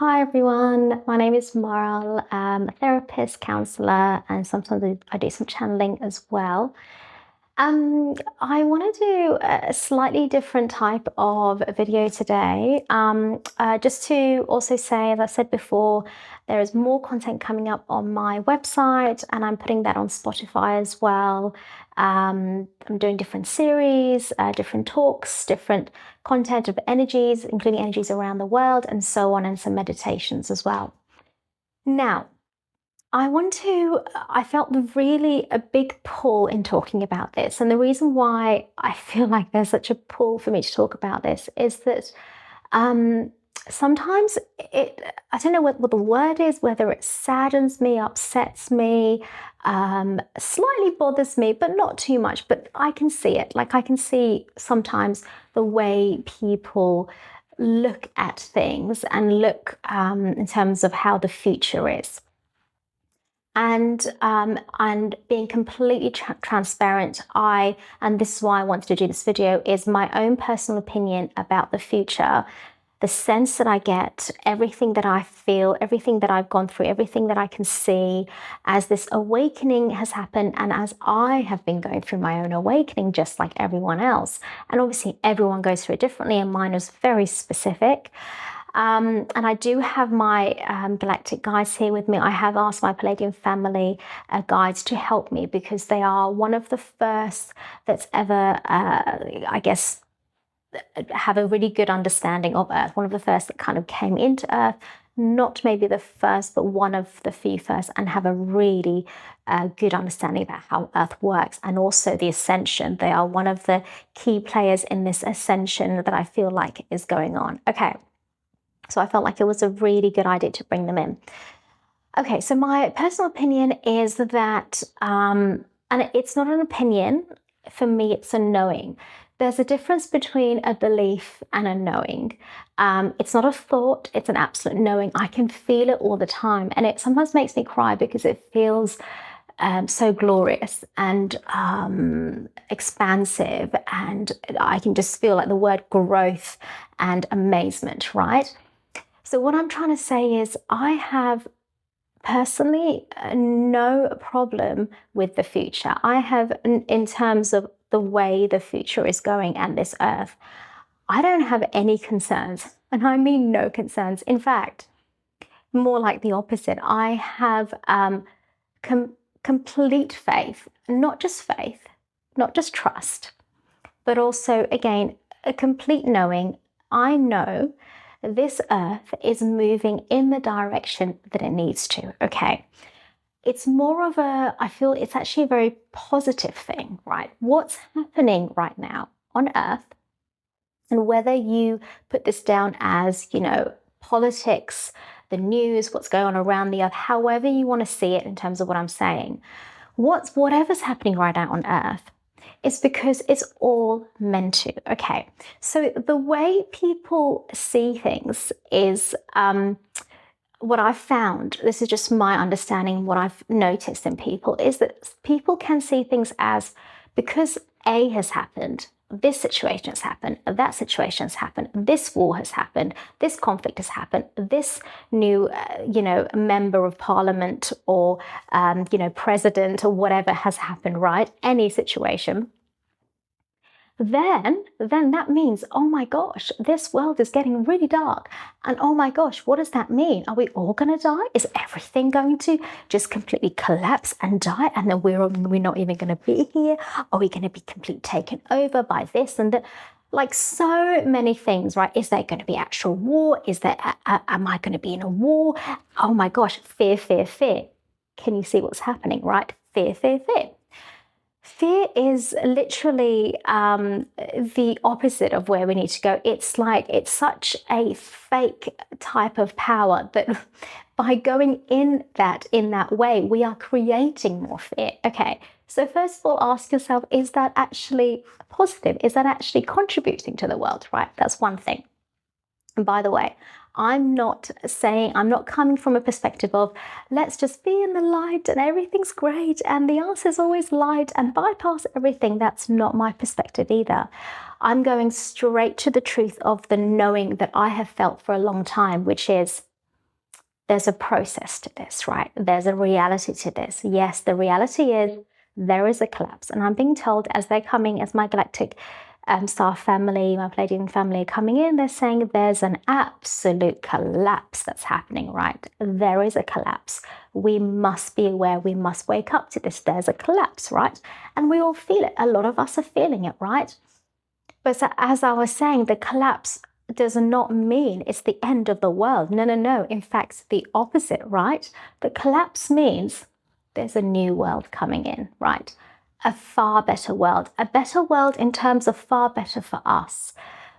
Hi everyone, my name is Maral. I'm a therapist, counsellor, and sometimes I do some channeling as well. I want to do a slightly different type of video today. Just to also say, as I said before, there is more content coming up on my website, and I'm putting that on Spotify as well. I'm doing different series, different talks, different content of energies, including energies around the world, and so on, and some meditations as well. Now, I felt really a big pull in talking about this. And the reason why I feel like there's such a pull for me to talk about this is that um, sometimes I don't know what the word is, whether it saddens me, upsets me, slightly bothers me, but not too much. But I can see it. Like I can see sometimes the way people look at things and look in terms of how the future is. And being completely transparent, and this is why I wanted to do this video, is my own personal opinion about the future, the sense that I get, everything that I feel, everything that I've gone through, everything that I can see as this awakening has happened, and as I have been going through my own awakening, just like everyone else. And obviously everyone goes through it differently, and mine was very specific. And I do have my galactic guides here with me. I have asked my Palladium family guides to help me because they are one of the first that's ever, I guess, have a really good understanding of Earth. One of the first that kind of came into Earth, not maybe the first, but one of the few first, and have a really good understanding about how Earth works, and also the ascension. They are one of the key players in this ascension that I feel like is going on. Okay. So I felt like it was a really good idea to bring them in. Okay, so my personal opinion is that, and it's not an opinion, for me it's a knowing. There's a difference between a belief and a knowing. It's not a thought, it's an absolute knowing. I can feel it all the time, and it sometimes makes me cry because it feels so glorious and expansive, and I can just feel like the word growth and amazement, right? So what I'm trying to say is I have personally no problem with the future. I have, in terms of the way the future is going and this earth, I don't have any concerns. And I mean no concerns. In fact, more like the opposite. I have complete faith, not just faith, not just trust, but also, again, a complete knowing. I know this earth is moving in the direction that it needs to, okay? It's more of I feel it's actually a very positive thing, right? What's happening right now on earth, and whether you put this down as, politics, the news, what's going on around the earth, however you want to see it in terms of what I'm saying, whatever's happening right now on earth, it's because it's all meant to. Okay, so the way people see things is what I've found, this is just my understanding, what I've noticed in people, is that people can see things as, because A has happened, this situation has happened, that situation has happened, this war has happened, this conflict has happened, this new, member of parliament or, president or whatever has happened, right? Any situation. Then that means, oh my gosh, this world is getting really dark. And oh my gosh, what does that mean? Are we all going to die? Is everything going to just completely collapse and die? And then we're not even going to be here? Are we going to be completely taken over by this and that? Like so many things, right? Is there going to be actual war? Am I going to be in a war? Oh my gosh, fear, fear, fear. Can you see what's happening, right? Fear, fear, fear. Fear is literally the opposite of where we need to go. It's such a fake type of power that by going in that way, we are creating more fear. Okay, so first of all, ask yourself, is that actually positive? Is that actually contributing to the world, right? That's one thing. And by the way, I'm not coming from a perspective of let's just be in the light and everything's great and the answer is always light and bypass everything. That's not my perspective either. I'm going straight to the truth of the knowing that I have felt for a long time, which is there's a process to this, right? There's a reality to this. Yes, the reality is there is a collapse. And I'm being told as they're coming, as my galactic star family, my Pleiadian family are coming in, they're saying there's an absolute collapse that's happening, right? There is a collapse. We must be aware. We must wake up to this. There's a collapse, right? And we all feel it. A lot of us are feeling it, right? But so, as I was saying, the collapse does not mean it's the end of the world. No, no, no. In fact, the opposite, right? The collapse means there's a new world coming in, right? A far better world. A better world in terms of far better for us,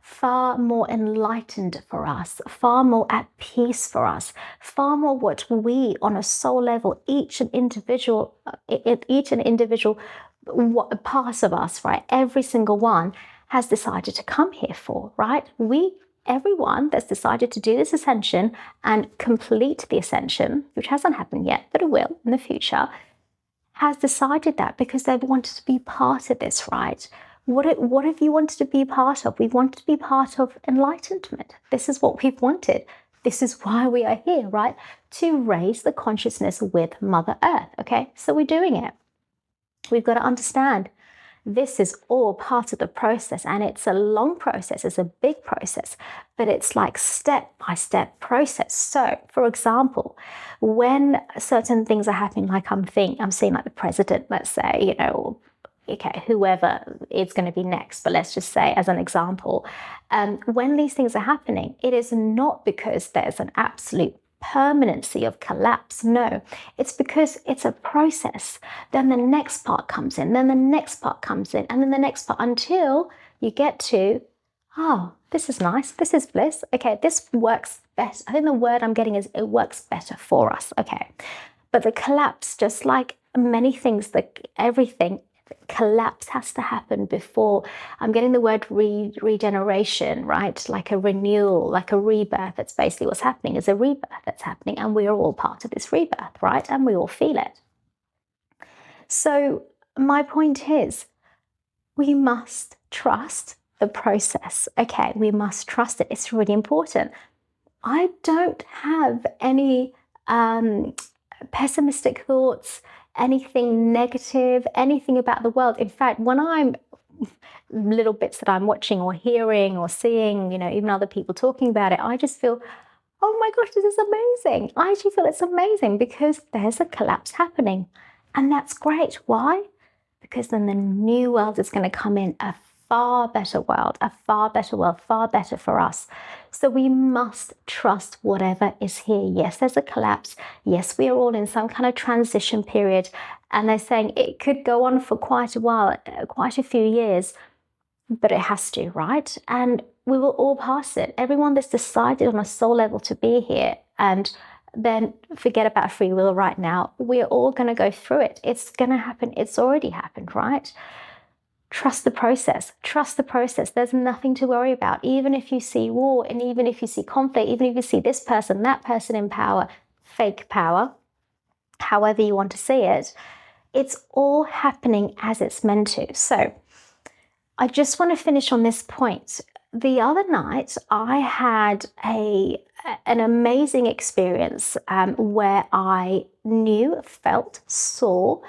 far more enlightened for us, far more at peace for us, far more what we on a soul level, each and individual parts of us, right? Every single one has decided to come here for, right? Everyone that's decided to do this ascension and complete the ascension, which hasn't happened yet, but it will in the future, has decided that because they've wanted to be part of this, right? What have you wanted to be part of? We wanted to be part of enlightenment. This is what we've wanted. This is why we are here, right? To raise the consciousness with Mother Earth, okay? So we're doing it. We've got to understand this is all part of the process, and it's a long process, it's a big process, but it's like step-by-step process. So, for example, when certain things are happening, like I'm seeing like the president, let's say, okay, whoever it's going to be next, but let's just say as an example, when these things are happening, it is not because there's an absolute permanency of collapse. No, it's because it's a process. Then the next part comes in, then the next part comes in, and then the next part, until you get to, oh, this is nice, this is bliss. Okay, this works best. I think the word I'm getting is it works better for us. Okay, but the collapse, just like many things, everything, collapse has to happen before. I'm getting the word regeneration, right? Like a renewal, like a rebirth. That's basically what's happening, is a rebirth that's happening, and we are all part of this rebirth, right? And we all feel it. So my point is, we must trust the process. Okay, we must trust it. It's really important. I don't have any pessimistic thoughts, anything negative, anything about the world. In fact, when I'm little bits that I'm watching or hearing or seeing, even other people talking about it, I just feel, oh my gosh, this is amazing. I actually feel it's amazing because there's a collapse happening. And that's great. Why? Because then the new world is going to come in, a far better world, far better for us. So we must trust whatever is here. Yes, there's a collapse. Yes, we are all in some kind of transition period. And they're saying it could go on for quite a while, quite a few years, but it has to, right? And we will all pass it. Everyone that's decided on a soul level to be here, and then forget about free will right now, we're all going to go through it. It's going to happen. It's already happened, right? Trust the process. Trust the process. There's nothing to worry about. Even if you see war, and even if you see conflict, even if you see this person, that person in power, fake power, however you want to see it, it's all happening as it's meant to. So I just want to finish on this point. The other night, I had an amazing experience where I felt, saw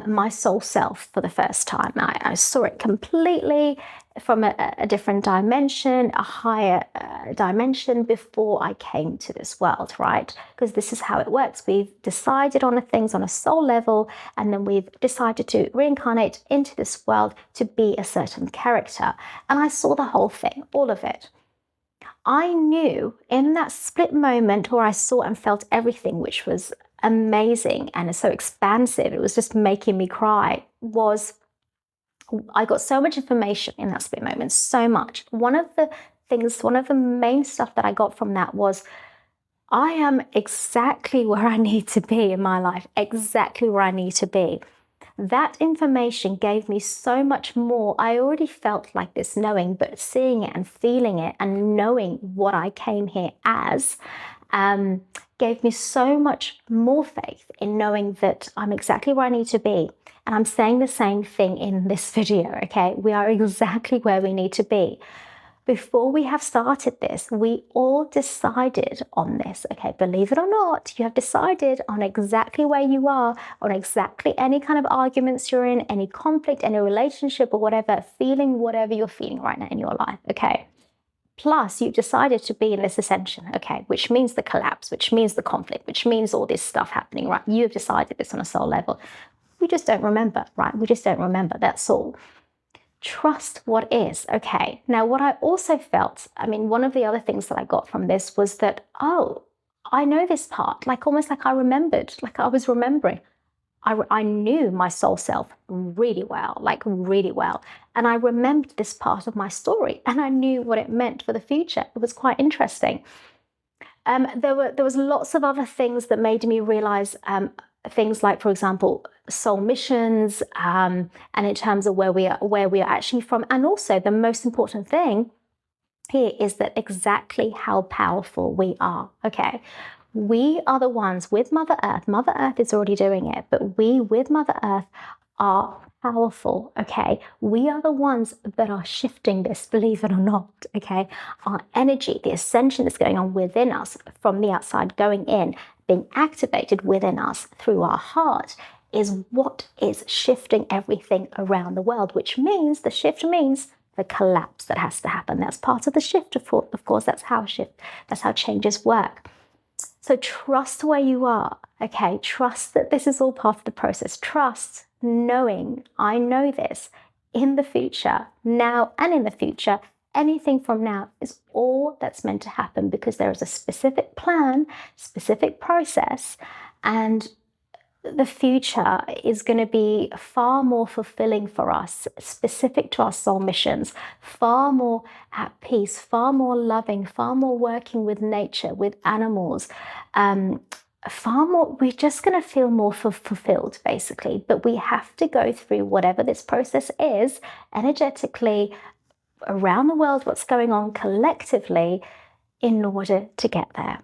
my soul self for the first time. I saw it completely from a different dimension, a higher dimension before I came to this world, right? Because this is how it works. We've decided on things on a soul level, and then we've decided to reincarnate into this world to be a certain character. And I saw the whole thing, all of it. I knew in that split moment where I saw and felt everything, which was amazing and so expansive, it was just making me cry, I got so much information in that split moment, so much. One of the main stuff that I got from that was, I am exactly where I need to be in my life, exactly where I need to be. That information gave me so much more. I already felt like this knowing, but seeing it and feeling it and knowing what I came here as gave me so much more faith in knowing that I'm exactly where I need to be. And I'm saying the same thing in this video, okay? We are exactly where we need to be. before we have started this, we all decided on this. Okay, believe it or not, you have decided on exactly where you are, on exactly any kind of arguments you're in, any conflict, any relationship or whatever, feeling whatever you're feeling right now in your life. Okay. Plus, you've decided to be in this ascension, okay, which means the collapse, which means the conflict, which means all this stuff happening, right? You have decided this on a soul level. We just don't remember, right? We just don't remember. That's all. Trust what is, okay. Now, what I also felt, one of the other things that I got from this was that, oh, I know this part, like almost like I remembered, like I was remembering. I knew my soul self really well, like really well. And I remembered this part of my story and I knew what it meant for the future. It was quite interesting. There was lots of other things that made me realize things like, for example, soul missions, and in terms of where we are actually from. And also the most important thing here is that exactly how powerful we are, okay? We are the ones with Mother Earth. Mother Earth is already doing it, but we with Mother Earth are powerful, okay? We are the ones that are shifting this, believe it or not, okay? Our energy, the ascension that's going on within us from the outside going in, being activated within us through our heart is what is shifting everything around the world, which means the shift means the collapse that has to happen. That's part of the shift, of course, that's how changes work. So trust where you are, okay? Trust that this is all part of the process. Trust knowing, I know this, in the future, now and in the future, anything from now is all that's meant to happen because there is a specific plan, specific process, and the future is going to be far more fulfilling for us, specific to our soul missions, far more at peace, far more loving, far more working with nature, with animals, far more, we're just going to feel more fulfilled, basically. But we have to go through whatever this process is, energetically, around the world, what's going on collectively, in order to get there.